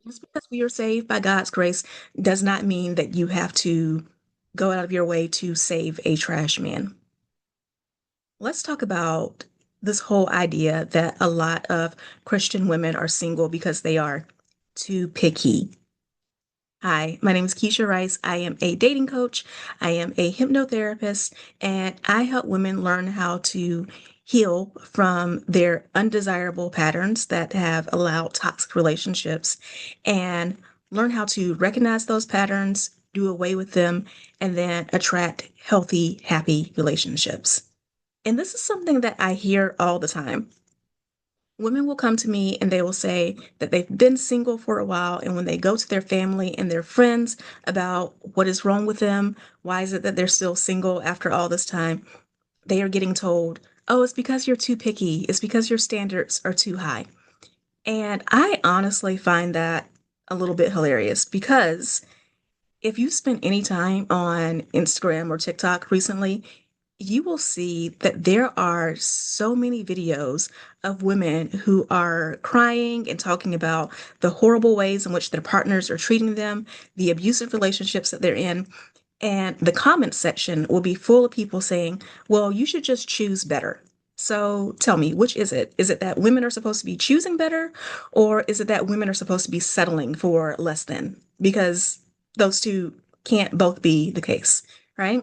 Just because we are saved by God's grace does not mean that you have to go out of your way to save a trash man. Let's talk about this whole idea that a lot of Christian women are single because they are too picky. Hi, my name is Keisha Rice. I am a dating coach. I am a hypnotherapist, and I help women learn how to heal from their undesirable patterns that have allowed toxic relationships and learn how to recognize those patterns, do away with them, and then attract healthy, happy relationships. And this is something that I hear all the time. Women will come to me and they will say that they've been single for a while. And when they go to their family and their friends about what is wrong with them, why is it that they're still single after all this time, they are getting told, oh, it's because you're too picky. It's because your standards are too high. And I honestly find that a little bit hilarious because if you spent any time on Instagram or TikTok recently, you will see that there are so many videos of women who are crying and talking about the horrible ways in which their partners are treating them, the abusive relationships that they're in. And the comment section will be full of people saying, well, you should just choose better. So tell me, which is it? Is it that women are supposed to be choosing better, or is it that women are supposed to be settling for less than? Because those two can't both be the case, right?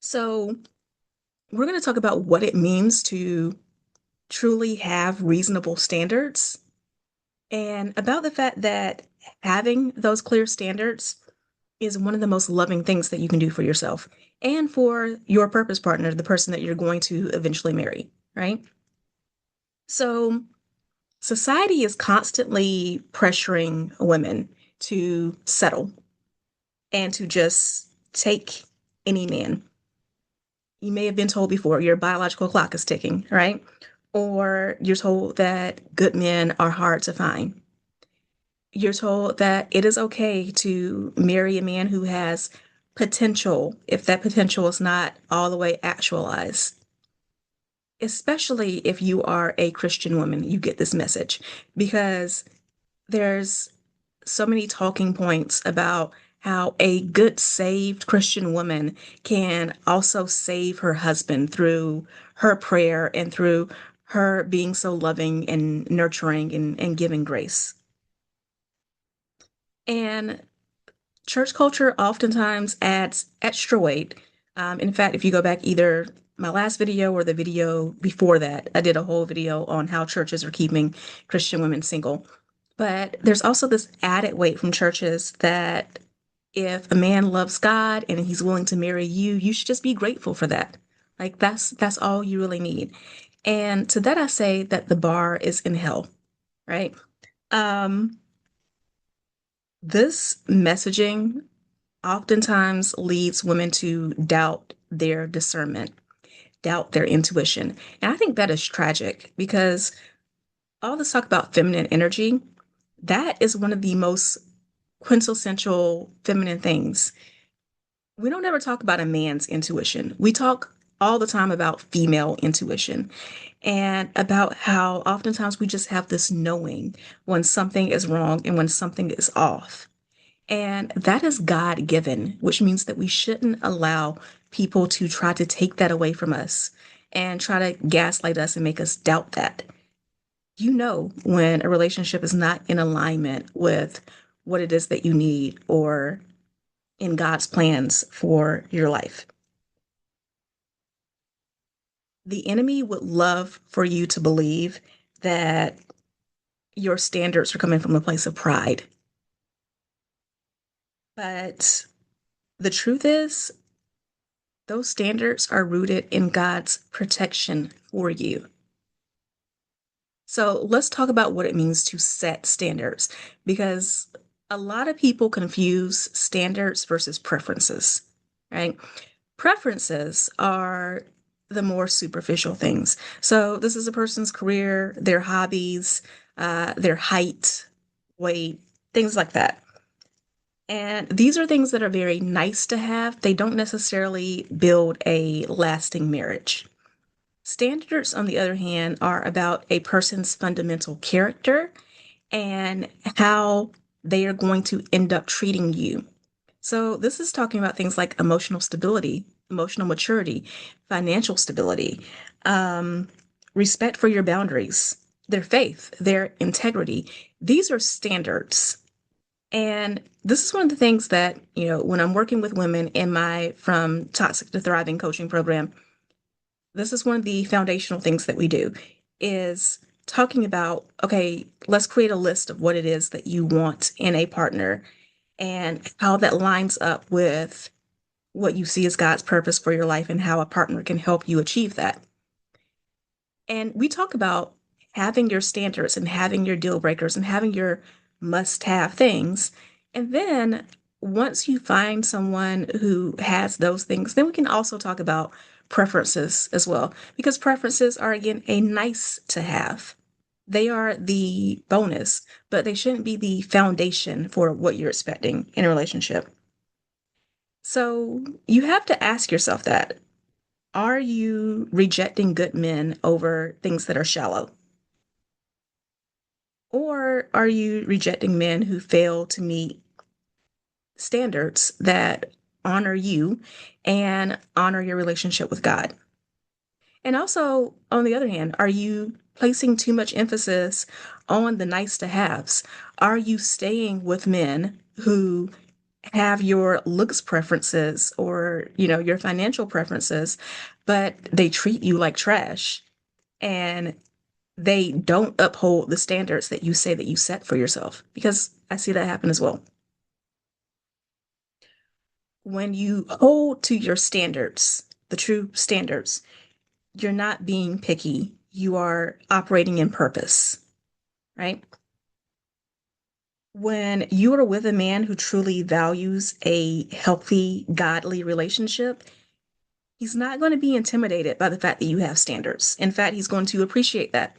So we're going to talk about what it means to truly have reasonable standards and about the fact that having those clear standards is one of the most loving things that you can do for yourself and for your purpose partner, the person that you're going to eventually marry, right? So, society is constantly pressuring women to settle and to just take any man. You may have been told before your biological clock is ticking, right? Or you're told that good men are hard to find. You're told that it is okay to marry a man who has potential if that potential is not all the way actualized. Especially if you are a Christian woman, you get this message because there's so many talking points about how a good saved Christian woman can also save her husband through her prayer and through her being so loving and nurturing and giving grace. And church culture oftentimes adds extra weight. In fact, if you go back either my last video or the video before that, I did a whole video on how churches are keeping Christian women single. But there's also this added weight from churches that if a man loves God and he's willing to marry you, you should just be grateful for that. Like that's all you really need. And to that I say that the bar is in hell, right? Um, this messaging oftentimes leads women to doubt their discernment, doubt their intuition. And I think that is tragic because all this talk about feminine energy, that is one of the most quintessential feminine things. We don't ever talk about a man's intuition. We talk all the time about female intuition and about how oftentimes we just have this knowing when something is wrong and when something is off. And that is God given, which means that we shouldn't allow people to try to take that away from us and try to gaslight us and make us doubt that. You know when a relationship is not in alignment with what it is that you need or in God's plans for your life. The enemy would love for you to believe that your standards are coming from a place of pride. But the truth is, those standards are rooted in God's protection for you. So let's talk about what it means to set standards because a lot of people confuse standards versus preferences, right? Preferences are the more superficial things. So this is a person's career, their hobbies, their height, weight, things like that. And these are things that are very nice to have. They don't necessarily build a lasting marriage. Standards, on the other hand, are about a person's fundamental character and how they are going to end up treating you. So this is talking about things like emotional stability, emotional maturity, financial stability, um, respect for your boundaries, their faith, their integrity. These are standards. And this is one of the things that, when I'm working with women in my From Toxic to Thriving coaching program, this is one of the foundational things that we do is talking about, okay, let's create a list of what it is that you want in a partner and how that lines up with what you see as God's purpose for your life and how a partner can help you achieve that. And we talk about having your standards and having your deal breakers and having your must have things. And then once you find someone who has those things, then we can also talk about preferences as well, because preferences are, again, a nice to have. They are the bonus, but they shouldn't be the foundation for what you're expecting in a relationship. So you have to ask yourself that. Are you rejecting good men over things that are shallow? Or are you rejecting men who fail to meet standards that honor you and honor your relationship with God? And also, on the other hand, are you placing too much emphasis on the nice to haves? Are you staying with men who have your looks preferences or, your financial preferences, but they treat you like trash and they don't uphold the standards that you say that you set for yourself? Because I see that happen as well. When you hold to your standards, the true standards, you're not being picky. You are operating in purpose, right? When you are with a man who truly values a healthy, godly relationship, he's not going to be intimidated by the fact that you have standards. In fact, he's going to appreciate that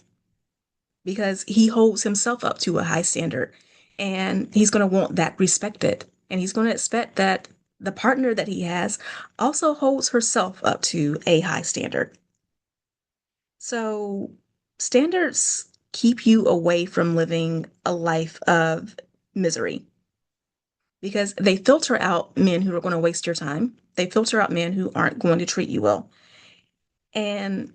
because he holds himself up to a high standard and he's going to want that respected. And he's going to expect that the partner that he has also holds herself up to a high standard. So, standards keep you away from living a life of misery because they filter out men who are going to waste your time. They filter out men who aren't going to treat you well. And,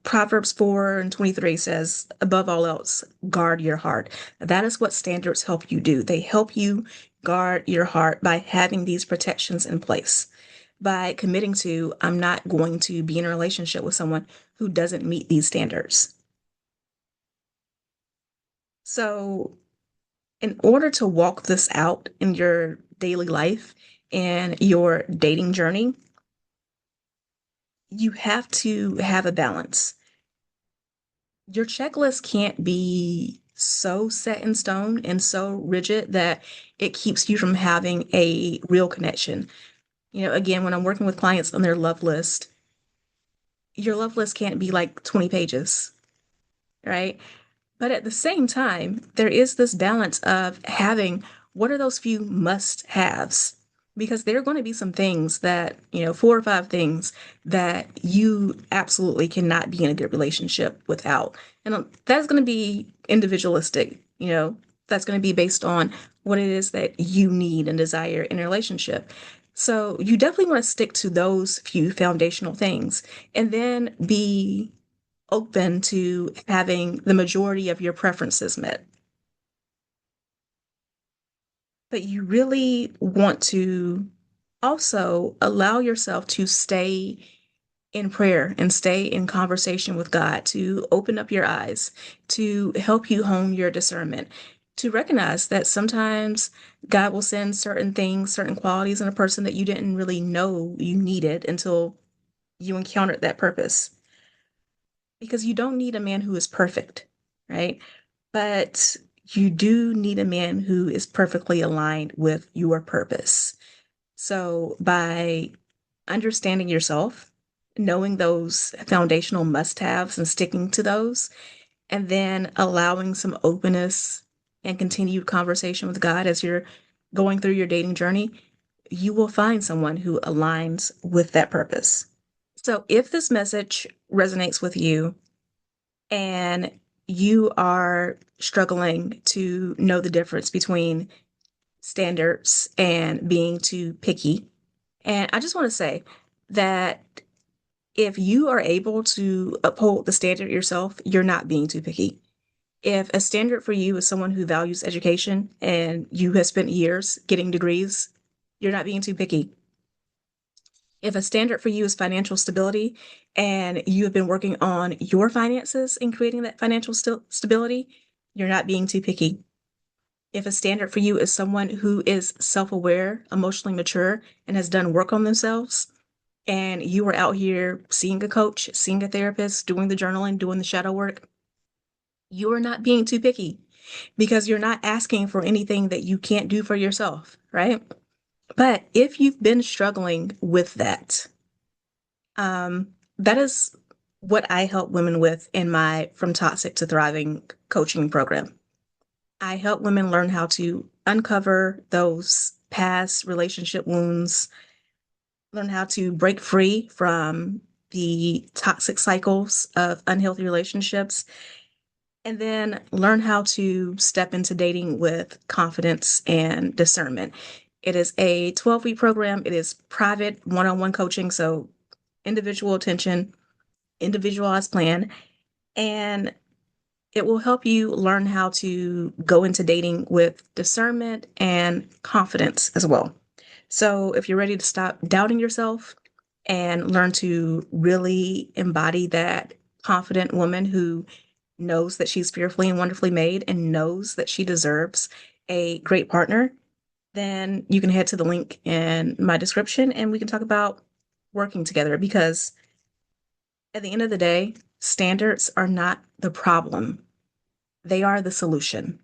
Proverbs 4 and 23 says, above all else, guard your heart. That is what standards help you do. They help you guard your heart by having these protections in place, by committing to, I'm not going to be in a relationship with someone who doesn't meet these standards. So, in order to walk this out in your daily life and your dating journey, you have to have a balance. Your checklist can't be so set in stone and so rigid that it keeps you from having a real connection. Again, when I'm working with clients on their love list, your love list can't be like 20 pages, right? But at the same time, there is this balance of having what are those few must haves? Because there are going to be some things that, 4 or 5 things that you absolutely cannot be in a good relationship without. And that's going to be individualistic, that's going to be based on what it is that you need and desire in a relationship. So you definitely want to stick to those few foundational things and then be open to having the majority of your preferences met. But you really want to also allow yourself to stay in prayer and stay in conversation with God, to open up your eyes, to help you hone your discernment, to recognize that sometimes God will send certain things, certain qualities in a person that you didn't really know you needed until you encountered that purpose. Because you don't need a man who is perfect, right? But you do need a man who is perfectly aligned with your purpose. So by understanding yourself, knowing those foundational must-haves and sticking to those, and then allowing some openness and continued conversation with God as you're going through your dating journey, you will find someone who aligns with that purpose. So if this message resonates with you, and you are struggling to know the difference between standards and being too picky. And I just want to say that if you are able to uphold the standard yourself, you're not being too picky. If a standard for you is someone who values education and you have spent years getting degrees, you're not being too picky. If a standard for you is financial stability and you have been working on your finances and creating that financial stability, you're not being too picky. If a standard for you is someone who is self-aware, emotionally mature, and has done work on themselves, and you are out here seeing a coach, seeing a therapist, doing the journaling, doing the shadow work, you are not being too picky because you're not asking for anything that you can't do for yourself, right? But if you've been struggling with that, that is what I help women with in my From Toxic to Thriving coaching program. I help women learn how to uncover those past relationship wounds, learn how to break free from the toxic cycles of unhealthy relationships, and then learn how to step into dating with confidence and discernment. It is a 12-week program. It is private one-on-one coaching, so individual attention, individualized plan, and it will help you learn how to go into dating with discernment and confidence as well. So if you're ready to stop doubting yourself and learn to really embody that confident woman who knows that she's fearfully and wonderfully made and knows that she deserves a great partner, then you can head to the link in my description and we can talk about working together because at the end of the day, standards are not the problem. They are the solution.